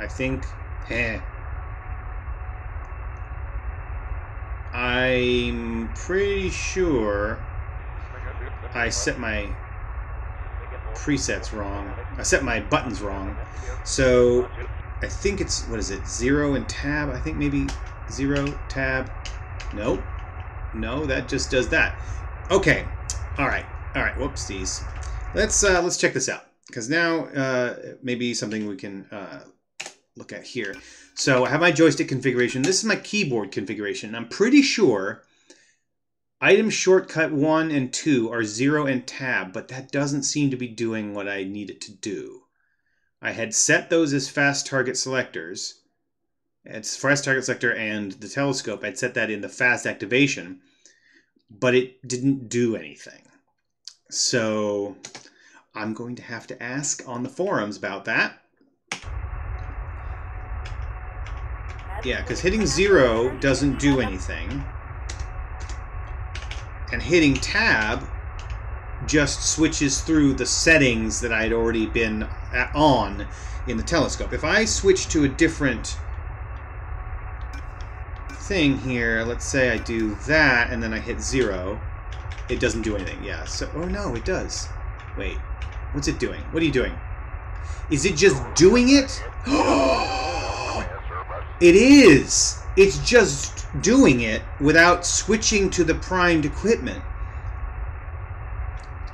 I think... I'm pretty sure I set my presets wrong. I set my buttons wrong. So I think it's... What is it? 0 and tab? I think maybe 0, tab. Nope. No, that just does that. Okay. Alright. Alright. Whoopsies. Let's check this out. Because now, maybe something we can look at here. So I have my joystick configuration. This is my keyboard configuration. I'm pretty sure item shortcut 1 and 2 are 0 and tab, but that doesn't seem to be doing what I need it to do. I had set those as fast target selectors. It's fast target selector and the telescope. I'd set that in the fast activation, but it didn't do anything. So I'm going to have to ask on the forums about that. Yeah, because hitting 0 doesn't do anything. And hitting tab just switches through the settings that I'd already been on in the telescope. If I switch to a different thing here, let's say I do that and then I hit 0, it doesn't do anything. Yeah, so, oh no, it does. Wait, what's it doing? What are you doing? Is it just doing it? It is! It's just doing it without switching to the primed equipment.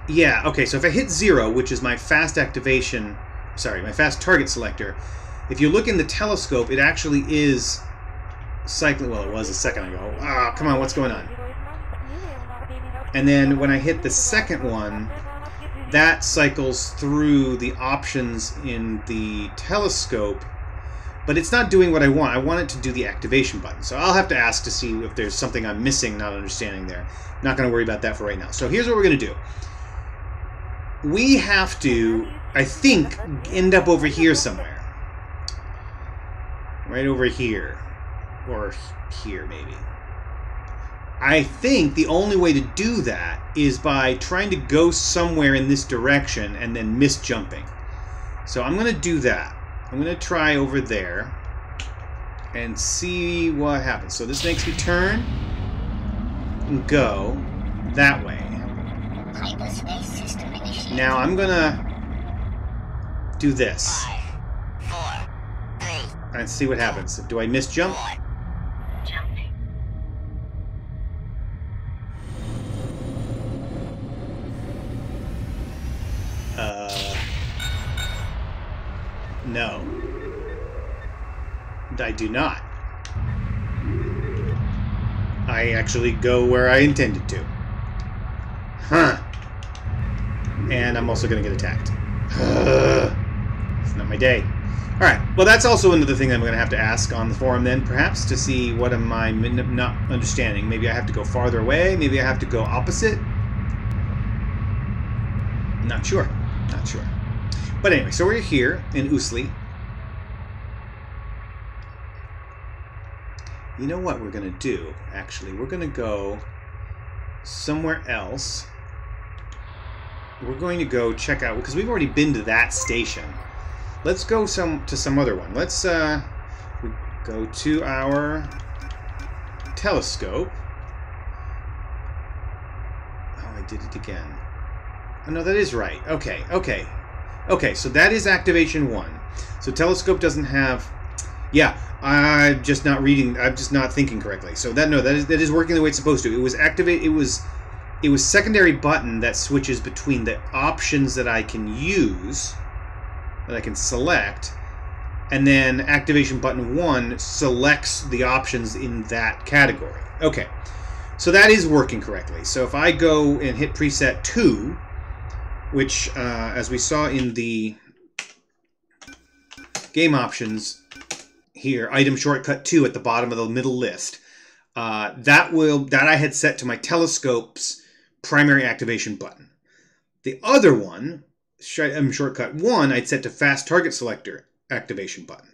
Yeah, okay, so if I hit 0, which is my fast activation, sorry, my fast target selector, if you look in the telescope, it actually is cycling, well, it was a second ago. Ah, come on, what's going on? And then when I hit the second one, that cycles through the options in the telescope, but it's not doing what I want. I want it to do the activation button. So I'll have to ask to see if there's something I'm missing, not understanding there. Not going to worry about that for right now. So here's what we're going to do. We have to, I think, end up over here somewhere. Right over here. or here, maybe. I think the only way to do that is by trying to go somewhere in this direction and then misjumping. So I'm going to do that. I'm going to try over there and see what happens. So this makes me turn and go that way. Now I'm going to do this. 5, 4, 3. And see what happens. Do I misjump? Jumping. No. I do not. I actually go where I intended to. Huh. And I'm also going to get attacked. It's not my day. Alright, well that's also another thing I'm going to have to ask on the forum then, perhaps, to see what am I not understanding. Maybe I have to go farther away, maybe I have to go opposite. Not sure. Not sure. But anyway, so we're here in Oolite. You know what we're going to do, actually? We're going to go somewhere else. We're going to go check out, because we've already been to that station. Let's go to some other one. Let's we go to our telescope. Oh, I did it again. Oh, no, that is right. Okay, okay. Okay, so that is activation 1. So telescope doesn't have... Yeah, I'm just not reading. I'm just not thinking correctly. So that is working the way it's supposed to. It was activate. It was secondary button that switches between the options that I can use, that I can select, and then activation button 1 selects the options in that category. Okay, so that is working correctly. So if I go and hit preset 2, which as we saw in the game options here, item shortcut 2 at the bottom of the middle list, that I had set to my telescope's primary activation button. The other one, item shortcut 1, I'd set to fast target selector activation button.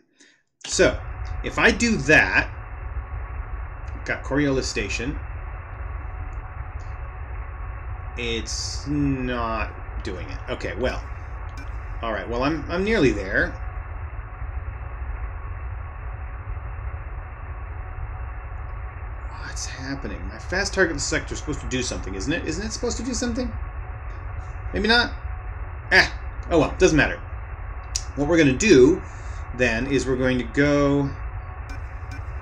So if I do that, got Coriolis Station, it's not doing it. Okay, well, all right. Well, I'm nearly there. What's happening? My fast target selector is supposed to do something, isn't it? Isn't it supposed to do something? Maybe not. Oh well, doesn't matter. What we're going to do then is we're going to go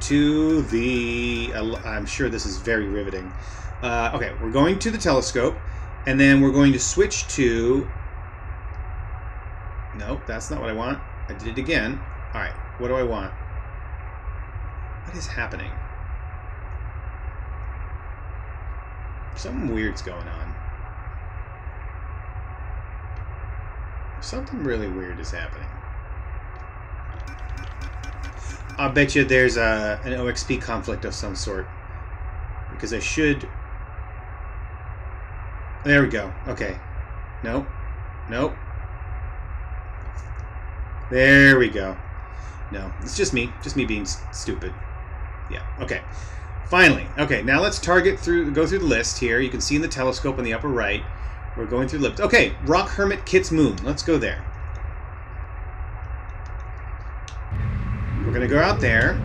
to the... I'm sure this is very riveting. Okay, we're going to the telescope, and then we're going to switch to... Nope, that's not what I want. I did it again. Alright, what do I want? What is happening? Something weird's going on. Something really weird is happening. I'll bet you there's an OXP conflict of some sort. Because I should... There we go. Okay. Nope. Nope. There we go. No, it's just me. Just me being stupid. Yeah, okay. Finally. Okay, now let's go through the list here. You can see in the telescope on the upper right. We're going through the list. Okay, Rock Hermit Kit's Moon. Let's go there. We're going to go out there.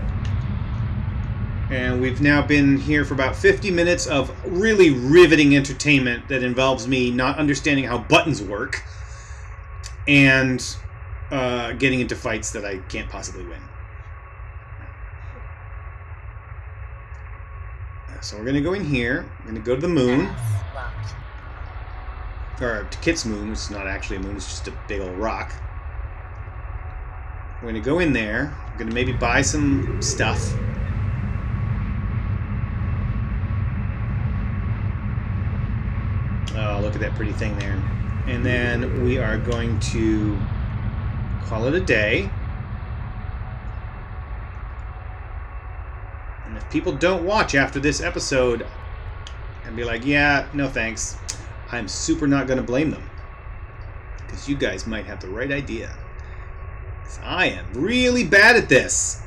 And we've now been here for about 50 minutes of really riveting entertainment that involves me not understanding how buttons work and getting into fights that I can't possibly win. So we're going to go in here. We're going to go to the moon. Or to Kit's moon, which is not actually a moon, it's just a big old rock. We're going to go in there. We're going to maybe buy some stuff. Oh, look at that pretty thing there. And then we are going to call it a day. And if people don't watch after this episode and be like, yeah, no thanks, I'm super not going to blame them. Because you guys might have the right idea. 'Cause I am really bad at this.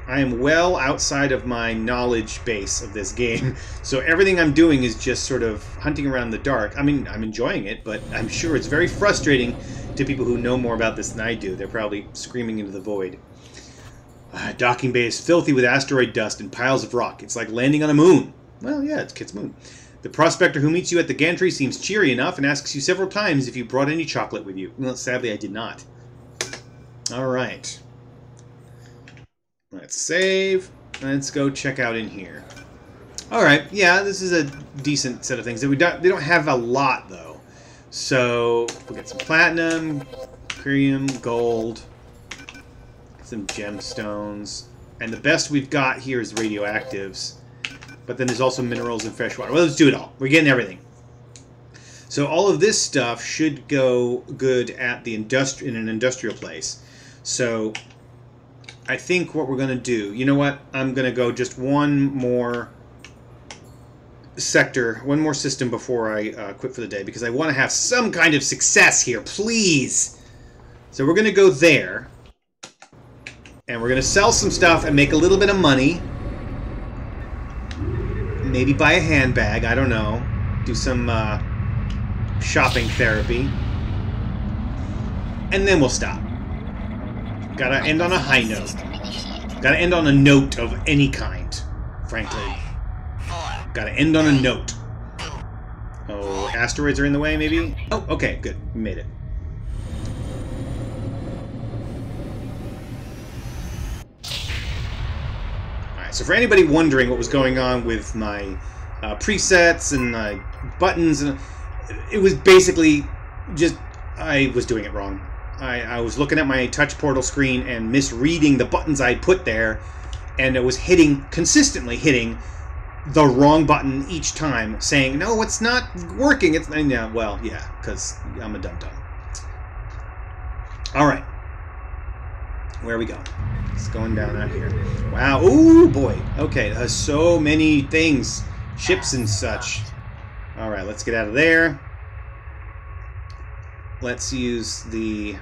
I am well outside of my knowledge base of this game, so everything I'm doing is just sort of hunting around in the dark. I mean, I'm enjoying it, but I'm sure it's very frustrating to people who know more about this than I do. They're probably screaming into the void. Docking bay is filthy with asteroid dust and piles of rock. It's like landing on a moon. Well, yeah, it's Kit's moon. The prospector who meets you at the gantry seems cheery enough and asks you several times if you brought any chocolate with you. Well, sadly, I did not. All right. Let's save. Let's go check out in here. All right. Yeah, this is a decent set of things. They don't have a lot, though. So we'll get some platinum, cerium, gold, some gemstones. And the best we've got here is radioactives. But then there's also minerals and fresh water. Well, let's do it all. We're getting everything. So all of this stuff should go good at the in an industrial place. So I think what we're going to do, you know what? I'm going to go just one more sector, one more system before I quit for the day, because I want to have some kind of success here, please. So we're going to go there, and we're going to sell some stuff and make a little bit of money. Maybe buy a handbag, I don't know. Do some shopping therapy. And then we'll stop. Gotta end on a high note. Gotta end on a note of any kind, frankly. Gotta end on a note. Oh, asteroids are in the way, maybe? Oh, okay, good. We made it. Alright, so for anybody wondering what was going on with my presets and my buttons, it was basically just I was doing it wrong. I was looking at my touch portal screen and misreading the buttons I put there, and it was consistently hitting the wrong button each time, saying, no, it's not working. It's yeah, well, yeah, because I'm a dum-dum. All right. Where are we going? It's going down out here. Wow. Ooh, boy. Okay, there's so many things. Ships and such. All right, let's get out of there. Let's use the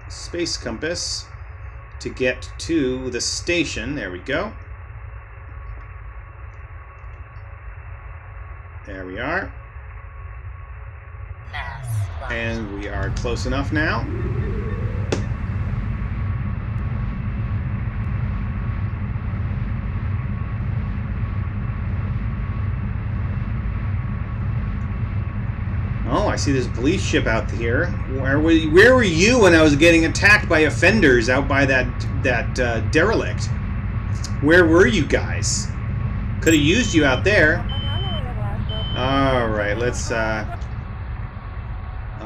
space compass to get to the station. There we go. There we are. And we are close enough now. Oh, I see there's a police ship out here. Where were you when I was getting attacked by offenders out by that derelict? Where were you guys? Could have used you out there. All right, let's. Oh,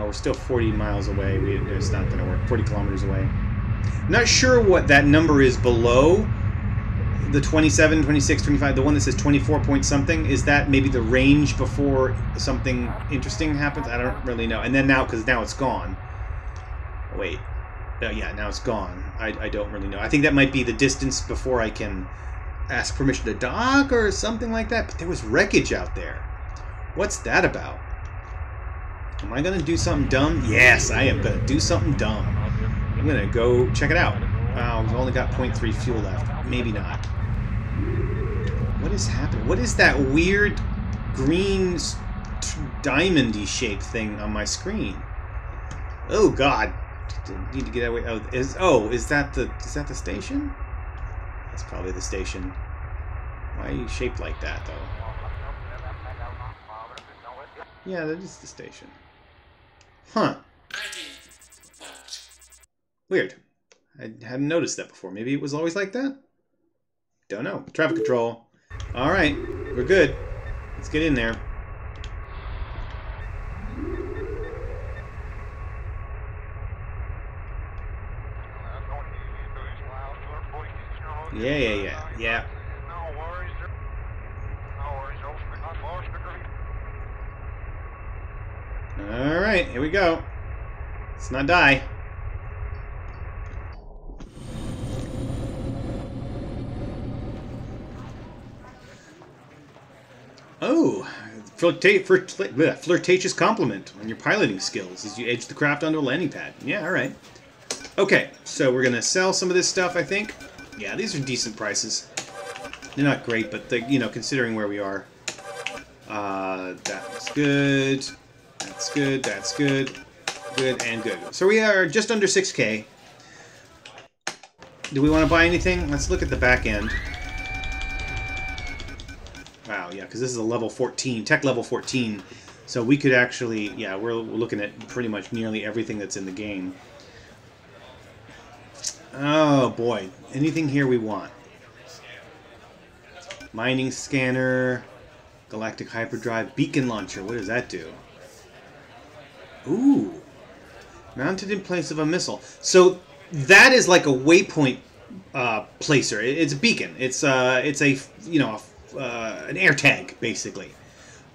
we're still 40 miles away. It's not going to work. 40 kilometers away. I'm not sure what that number is below. The 27, 26, 25, the one that says 24 point something, is that maybe the range before something interesting happens? I don't really know. And then now, because now it's gone. Wait. Yeah, now it's gone. I don't really know. I think that might be the distance before I can ask permission to dock or something like that. But there was wreckage out there. What's that about? Am I going to do something dumb? Yes, I am going to do something dumb. I'm going to go check it out. We've only got 0.3 fuel left. Maybe not. What is happening? What is that weird green diamond-y shaped thing on my screen? Oh God! Need to get away. Is that the station? That's probably the station. Why are you shaped like that, though? Yeah, that is the station. Huh. Weird. I hadn't noticed that before. Maybe it was always like that? Don't know. Traffic control. Alright, we're good. Let's get in there. Yeah. Alright, here we go. Let's not die. Oh, flirtatious compliment on your piloting skills as you edge the craft onto a landing pad. Yeah, all right. Okay, so we're gonna sell some of this stuff, I think. Yeah, these are decent prices. They're not great, but they, you know, considering where we are. That's good. That's good. That's good. Good and good. So we are just under 6K. Do we want to buy anything? Let's look at the back end. Wow, yeah, because this is a level 14, tech level 14. So we could actually, yeah, we're looking at pretty much nearly everything that's in the game. Oh boy, anything here we want. Mining scanner, galactic hyperdrive, beacon launcher. What does that do? Ooh, mounted in place of a missile. So that is like a waypoint placer. It's a beacon. It's a you know an air tag basically.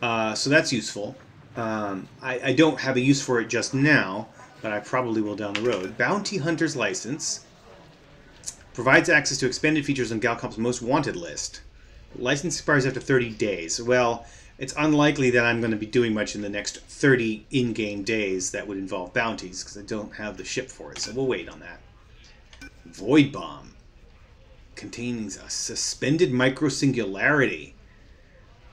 So that's useful. I don't have a use for it just now, but I probably will down the road. Bounty Hunter's License provides access to expanded features on Galcom's most wanted list. License expires after 30 days. Well, it's unlikely that I'm going to be doing much in the next 30 in-game days that would involve bounties, because I don't have the ship for it, so we'll wait on that. Void Bomb. Containing a suspended micro-singularity.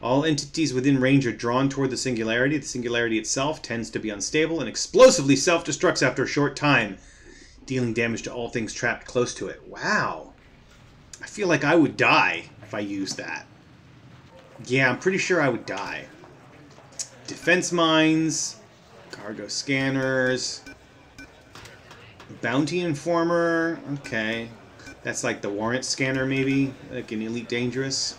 All entities within range are drawn toward the singularity. The singularity itself tends to be unstable and explosively self-destructs after a short time, dealing damage to all things trapped close to it. Wow. I feel like I would die if I used that. Yeah, I'm pretty sure I would die. Defense mines, cargo scanners, bounty informer. Okay. That's like the warrant scanner maybe, like an Elite Dangerous.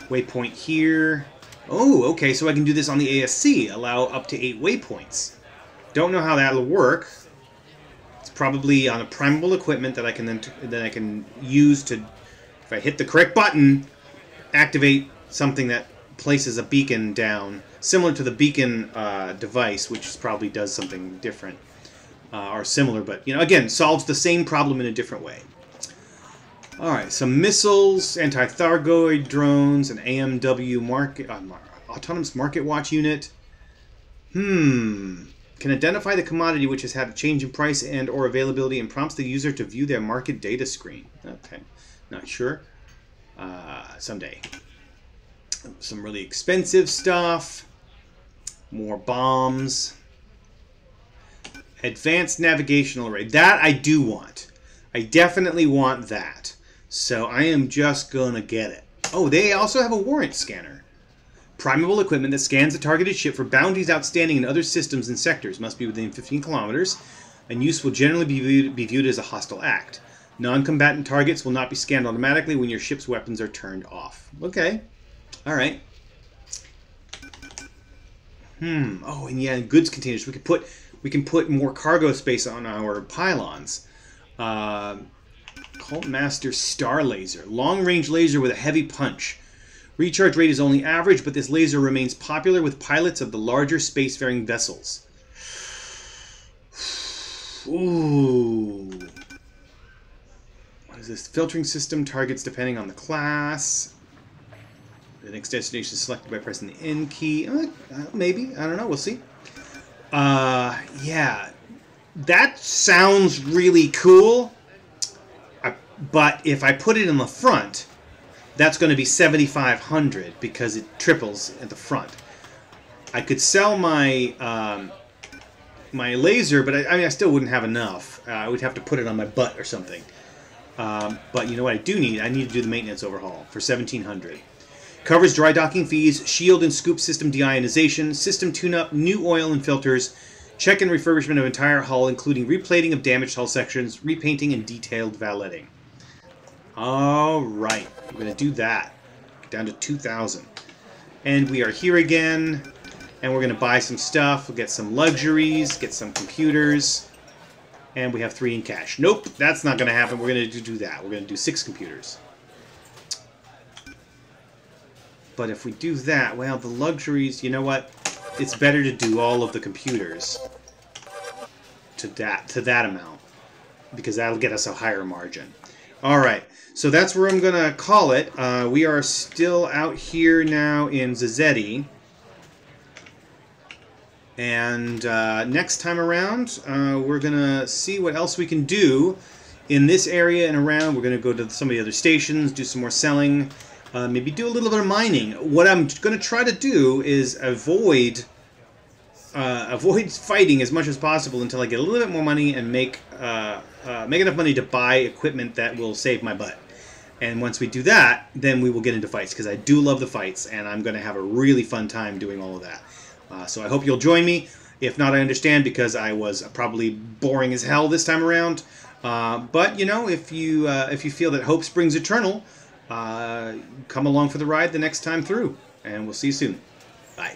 Waypoint here. Oh, okay, so I can do this on the ASC. Allow up to 8 waypoints. Don't know how that'll work. It's probably on a primable equipment that I can then I can use to, if I hit the correct button, activate something that places a beacon down, similar to the beacon device, which probably does something different or similar, but you know, again, solves the same problem in a different way. All right, some missiles, anti-Thargoid drones, an AMW market, autonomous market watch unit. Can identify the commodity which has had a change in price and or availability and prompts the user to view their market data screen. Okay, not sure. Someday. Some really expensive stuff. More bombs. Advanced navigational array. That I do want. I definitely want that. So I am just gonna get it. Oh, they also have a warrant scanner. Primable equipment that scans a targeted ship for bounties outstanding in other systems and sectors. Must be within 15 kilometers. And use will generally be viewed as a hostile act. Non-combatant targets will not be scanned automatically when your ship's weapons are turned off. Okay. Alright. Oh, and yeah, goods containers. We can put more cargo space on our pylons. Cult Master Star Laser. Long-range laser with a heavy punch. Recharge rate is only average, but this laser remains popular with pilots of the larger spacefaring vessels. Ooh. What is this? Filtering system targets depending on the class. The next destination is selected by pressing the N key. Maybe. I don't know. We'll see. Yeah. That sounds really cool. But if I put it in the front, that's going to be 7,500 because it triples at the front. I could sell my my laser, but I mean, I still wouldn't have enough. I would have to put it on my butt or something. But you know what I do need? I need to do the maintenance overhaul for 1,700. Covers dry docking fees, shield and scoop system deionization, system tune-up, new oil and filters, check and refurbishment of entire hull, including replating of damaged hull sections, repainting, and detailed valeting. All right, we're going to do that. Get down to 2,000. And we are here again, and we're going to buy some stuff. We'll get some luxuries, get some computers, and we have 3 in cash. Nope, that's not going to happen. We're going to do that. We're going to do 6 computers. But if we do that, well, the luxuries, you know what? It's better to do all of the computers to that amount, because that'll get us a higher margin. All right, so that's where I'm going to call it. We are still out here now in Zazetti. And next time around, we're going to see what else we can do in this area and around. We're going to go to some of the other stations, do some more selling, maybe do a little bit of mining. What I'm going to try to do is avoid fighting as much as possible until I get a little bit more money and make enough money to buy equipment that will save my butt. And once we do that, then we will get into fights, because I do love the fights, and I'm going to have a really fun time doing all of that. So I hope you'll join me. If not, I understand, because I was probably boring as hell this time around. But, you know, if you feel that hope springs eternal, come along for the ride the next time through. And we'll see you soon. Bye.